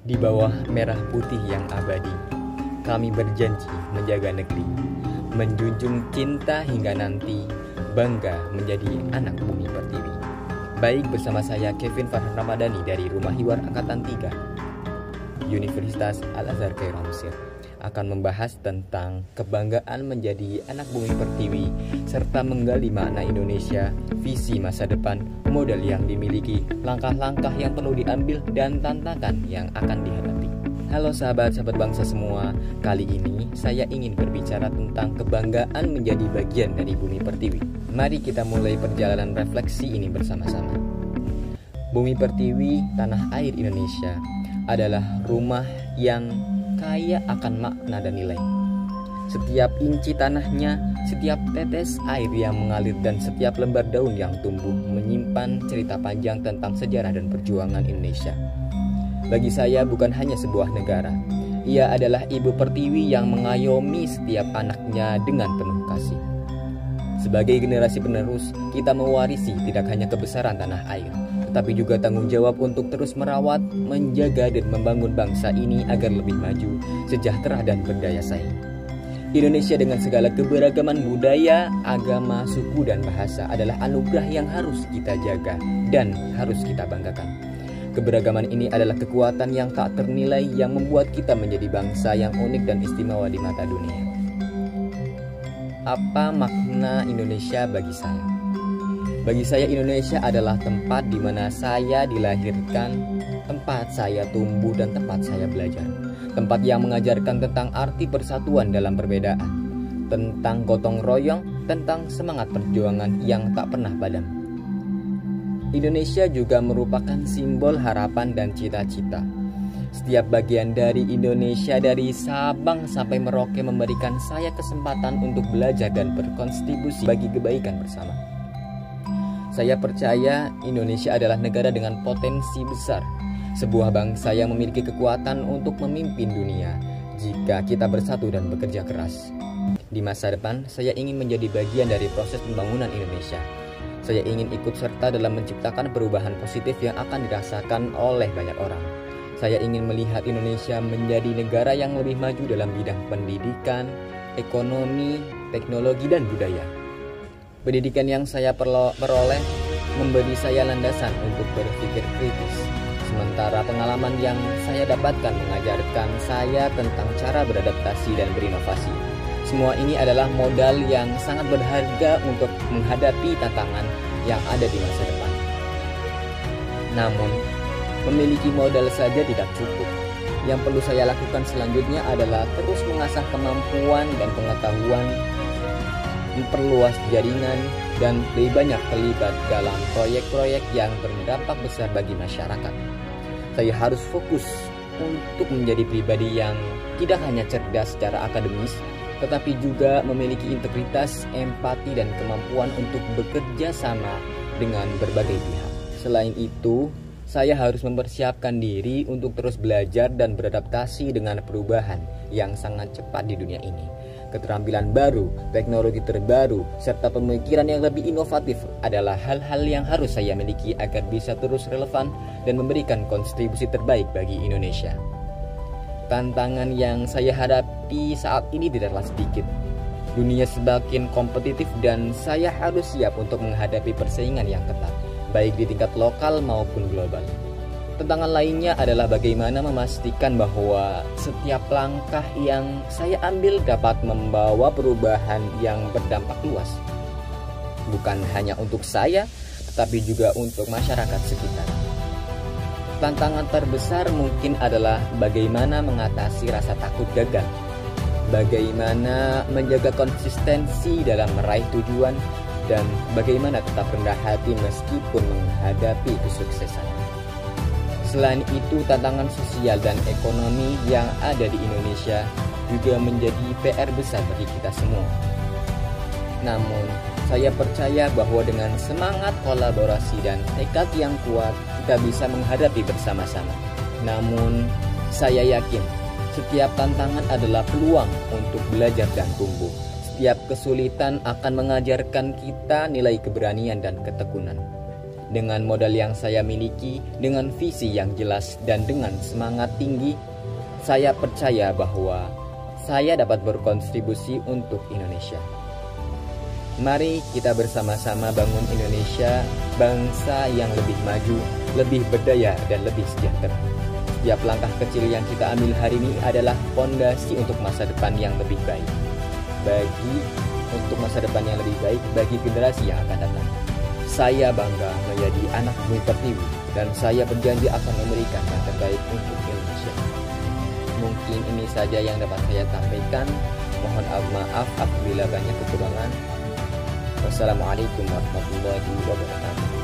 Di bawah merah putih yang abadi, kami berjanji menjaga negeri, menjunjung cinta hingga nanti, bangga menjadi anak bumi pertiwi. Baik, bersama saya Kevin Farhan Ramadhani dari Rumah Hiwar Angkatan 3 Universitas Al-Azhar Kairo Mesir akan membahas tentang kebanggaan menjadi anak bumi pertiwi serta menggali makna Indonesia, visi masa depan, modal yang dimiliki, langkah-langkah yang perlu diambil, dan tantangan yang akan dihadapi. Halo sahabat-sahabat bangsa semua, kali ini saya ingin berbicara tentang kebanggaan menjadi bagian dari bumi pertiwi. Mari kita mulai perjalanan refleksi ini bersama-sama. Bumi pertiwi, tanah air Indonesia adalah rumah yang kaya akan makna dan nilai. Setiap inci tanahnya, setiap tetes air yang mengalir, dan setiap lembar daun yang tumbuh menyimpan cerita panjang tentang sejarah dan perjuangan Indonesia. Bagi saya bukan hanya sebuah negara, ia adalah ibu pertiwi yang mengayomi setiap anaknya dengan penuh kasih. Sebagai generasi penerus, kita mewarisi tidak hanya kebesaran tanah air, tetapi juga tanggung jawab untuk terus merawat, menjaga, dan membangun bangsa ini agar lebih maju, sejahtera, dan berdaya saing. Indonesia dengan segala keberagaman budaya, agama, suku, dan bahasa adalah anugerah yang harus kita jaga dan harus kita banggakan. Keberagaman ini adalah kekuatan yang tak ternilai yang membuat kita menjadi bangsa yang unik dan istimewa di mata dunia. Apa makna Indonesia bagi saya? Bagi saya, Indonesia adalah tempat di mana saya dilahirkan, tempat saya tumbuh, dan tempat saya belajar. Tempat yang mengajarkan tentang arti persatuan dalam perbedaan, tentang gotong royong, tentang semangat perjuangan yang tak pernah padam. Indonesia juga merupakan simbol harapan dan cita-cita. Setiap bagian dari Indonesia, dari Sabang sampai Merauke, memberikan saya kesempatan untuk belajar dan berkontribusi bagi kebaikan bersama. Saya percaya Indonesia adalah negara dengan potensi besar, sebuah bangsa yang memiliki kekuatan untuk memimpin dunia jika kita bersatu dan bekerja keras. Di masa depan, saya ingin menjadi bagian dari proses pembangunan Indonesia. Saya ingin ikut serta dalam menciptakan perubahan positif yang akan dirasakan oleh banyak orang. Saya ingin melihat Indonesia menjadi negara yang lebih maju dalam bidang pendidikan, ekonomi, teknologi, dan budaya. Pendidikan yang saya peroleh memberi saya landasan untuk berpikir kritis. Sementara pengalaman yang saya dapatkan mengajarkan saya tentang cara beradaptasi dan berinovasi. Semua ini adalah modal yang sangat berharga untuk menghadapi tantangan yang ada di masa depan. Namun, memiliki modal saja tidak cukup. Yang perlu saya lakukan selanjutnya adalah terus mengasah kemampuan dan pengetahuan, memperluas jaringan, dan lebih banyak terlibat dalam proyek-proyek yang berdampak besar bagi masyarakat. Saya harus fokus untuk menjadi pribadi yang tidak hanya cerdas secara akademis, tetapi juga memiliki integritas, empati, dan kemampuan untuk bekerja sama dengan berbagai pihak. Selain itu, saya harus mempersiapkan diri untuk terus belajar dan beradaptasi dengan perubahan yang sangat cepat di dunia ini. Keterampilan baru, teknologi terbaru, serta pemikiran yang lebih inovatif adalah hal-hal yang harus saya miliki agar bisa terus relevan dan memberikan kontribusi terbaik bagi Indonesia. Tantangan yang saya hadapi saat ini tidaklah sedikit. Dunia semakin kompetitif dan saya harus siap untuk menghadapi persaingan yang ketat, baik di tingkat lokal maupun global. Tantangan lainnya adalah bagaimana memastikan bahwa setiap langkah yang saya ambil dapat membawa perubahan yang berdampak luas. Bukan hanya untuk saya, tetapi juga untuk masyarakat sekitar. Tantangan terbesar mungkin adalah bagaimana mengatasi rasa takut gagal, bagaimana menjaga konsistensi dalam meraih tujuan, dan bagaimana tetap rendah hati meskipun menghadapi kesuksesan. Selain itu, tantangan sosial dan ekonomi yang ada di Indonesia juga menjadi PR besar bagi kita semua. Namun, saya percaya bahwa dengan semangat kolaborasi dan tekad yang kuat, kita bisa menghadapi bersama-sama. Namun, saya yakin setiap tantangan adalah peluang untuk belajar dan tumbuh. Setiap kesulitan akan mengajarkan kita nilai keberanian dan ketekunan. Dengan modal yang saya miliki, dengan visi yang jelas dan dengan semangat tinggi, saya percaya bahwa saya dapat berkontribusi untuk Indonesia. Mari kita bersama-sama bangun Indonesia, bangsa yang lebih maju, lebih berdaya dan lebih sejahtera. Setiap langkah kecil yang kita ambil hari ini adalah fondasi untuk masa depan yang lebih baik. Untuk masa depan yang lebih baik bagi generasi yang akan datang. Saya bangga menjadi anak Bumi Pertiwi dan saya berjanji akan memberikan yang terbaik untuk Indonesia. Mungkin ini saja yang dapat saya sampaikan. Mohon maaf apabila banyak kekurangan. Wassalamualaikum warahmatullahi wabarakatuh.